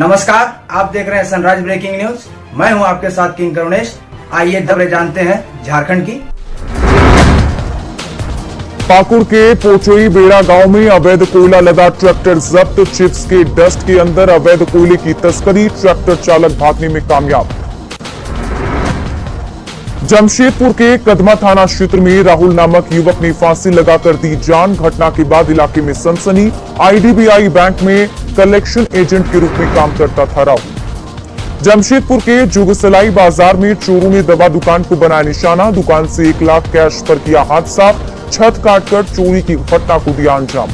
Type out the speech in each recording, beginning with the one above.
नमस्कार, आप देख रहे हैं सनराइज ब्रेकिंग न्यूज। मैं हूं आपके साथ किंग करुणेश। आइए खबरें जानते हैं झारखंड की। पाकुड़ के पोचोई बेड़ा गांव में अवैध कोयला लदा ट्रैक्टर जब्त। चिप्स के डस्ट के अंदर अवैध कोयले की तस्करी, ट्रैक्टर चालक भागने में कामयाब। जमशेदपुर के कदमा थाना क्षेत्र में राहुल नामक युवक ने फांसी लगाकर दी जान। घटना के बाद इलाके में सनसनी। आईडीबीआई बैंक में कलेक्शन एजेंट के रूप में काम करता था राहुल। जमशेदपुर के जुगसलाई बाजार में चोरों ने दवा दुकान को बनाया निशाना। दुकान से 1 लाख कैश पर किया हादसा। छत काटकर चोरी की घटना को दिया अंजाम।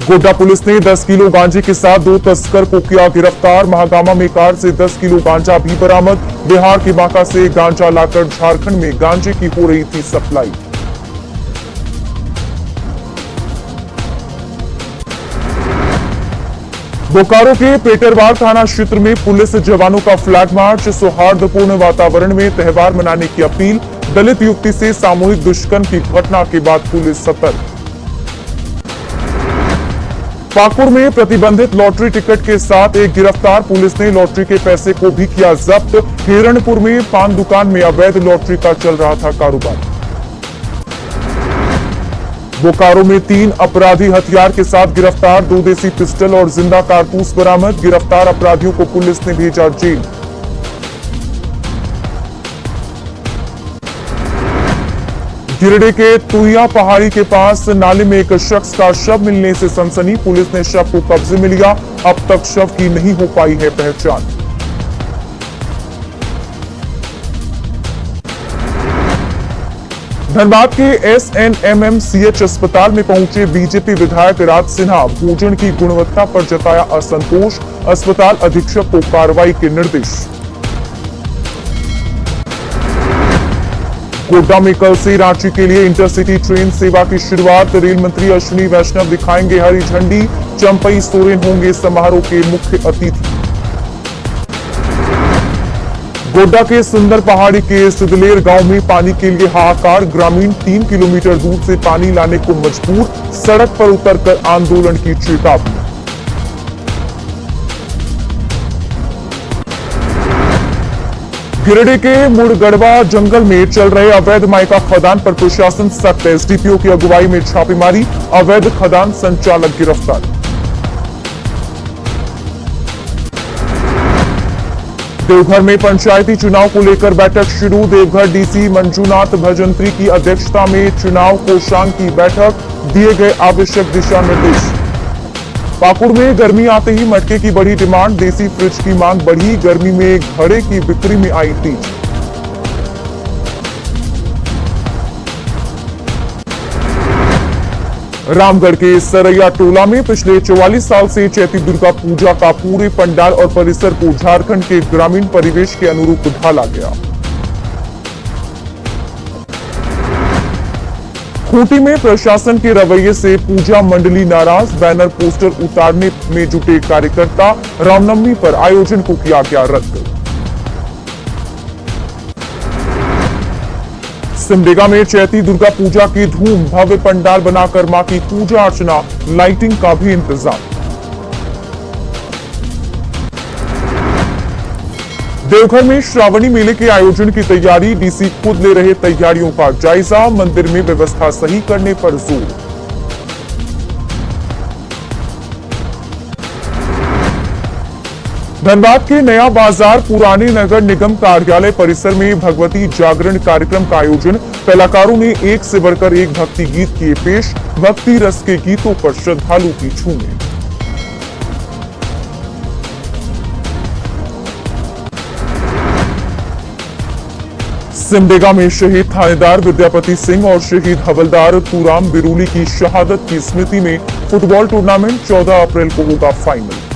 गोड्डा पुलिस ने 10 किलो गांजे के साथ 2 तस्कर को किया गिरफ्तार। महागामा में कार से 10 किलो गांजा भी बरामद। बिहार के बांका से गांजा लाकर झारखंड में गांजे की हो रही थी सप्लाई। बोकारो के पेटरवार थाना क्षेत्र में पुलिस जवानों का फ्लैग मार्च। सौहार्दपूर्ण वातावरण में त्योहार मनाने की अपील। दलित युवती से सामूहिक दुष्कर्म की घटना के बाद पुलिस सतर्क। पाकुड़ में प्रतिबंधित लॉटरी टिकट के साथ एक गिरफ्तार। पुलिस ने लॉटरी के पैसे को भी किया जब्त। हिरणपुर में पान दुकान में अवैध लॉटरी का चल रहा था कारोबार। बोकारो में 3 अपराधी हथियार के साथ गिरफ्तार। 2 देसी पिस्टल और जिंदा कारतूस बरामद। गिरफ्तार अपराधियों को पुलिस ने भेजा जेल। गिरिडीह के तुहिया पहाड़ी के पास नाले में एक शख्स का शव मिलने से सनसनी। पुलिस ने शव को कब्जे में लिया। अब तक शव की नहीं हो पाई है पहचान। धनबाद के SNMMCH अस्पताल में पहुंचे बीजेपी विधायक राज सिन्हा। भोजन की गुणवत्ता पर जताया असंतोष। अस्पताल अधीक्षक को कार्रवाई के निर्देश। गोड्डा में कल से रांची के लिए इंटरसिटी ट्रेन सेवा की शुरुआत। रेल मंत्री अश्विनी वैष्णव दिखाएंगे हरी झंडी। चंपई सोरेन होंगे समारोह के मुख्य अतिथि। गोड्डा के सुंदर पहाड़ी के सिदलेर गांव में पानी के लिए हाहाकार। ग्रामीण 3 किलोमीटर दूर से पानी लाने को मजबूर। सड़क पर उतरकर आंदोलन की चेतावनी। गिरिडीह के मुड़गड़वा जंगल में चल रहे अवैध माइका खदान पर प्रशासन सख्त। एसडीपीओ की अगुवाई में छापेमारी। अवैध खदान संचालक गिरफ्तार। देवघर में पंचायती चुनाव को लेकर बैठक शुरू। देवघर डीसी मंजूनाथ भजंत्री की अध्यक्षता में चुनाव कोषांग की बैठक। दिए गए आवश्यक दिशा निर्देश। पाकुड़ में गर्मी आते ही मटके की बढ़ी डिमांड। देसी फ्रिज की मांग बढ़ी। गर्मी में घड़े की बिक्री में आई तेजी। रामगढ़ के सरैया टोला में पिछले 44 साल से चैती दुर्गा पूजा का पूरे पंडाल और परिसर को झारखंड के ग्रामीण परिवेश के अनुरूप ढाला गया। खूंटी में प्रशासन के रवैये से पूजा मंडली नाराज। बैनर पोस्टर उतारने में जुटे कार्यकर्ता। रामनवमी पर आयोजन को किया गया रद्द। सिमडेगा में चैती दुर्गा पूजा की धूम। भव्य पंडाल बनाकर मां की पूजा अर्चना। लाइटिंग का भी इंतजाम। देवघर में श्रावणी मेले के आयोजन की तैयारी। डीसी खुद ले रहे तैयारियों का जायजा। मंदिर में व्यवस्था सही करने पर जोर। धनबाद के नया बाजार पुराने नगर निगम कार्यालय परिसर में भगवती जागरण कार्यक्रम का आयोजन। कलाकारों ने एक से बढ़कर एक भक्ति गीत किए पेश। भक्ति रस के गीतों पर श्रद्धालु की झूमें। सिमडेगा में शहीद थानेदार विद्यापति सिंह और शहीद हवलदार तूराम बिरूली की शहादत की स्मृति में फुटबॉल टूर्नामेंट 14 अप्रैल को होगा फाइनल।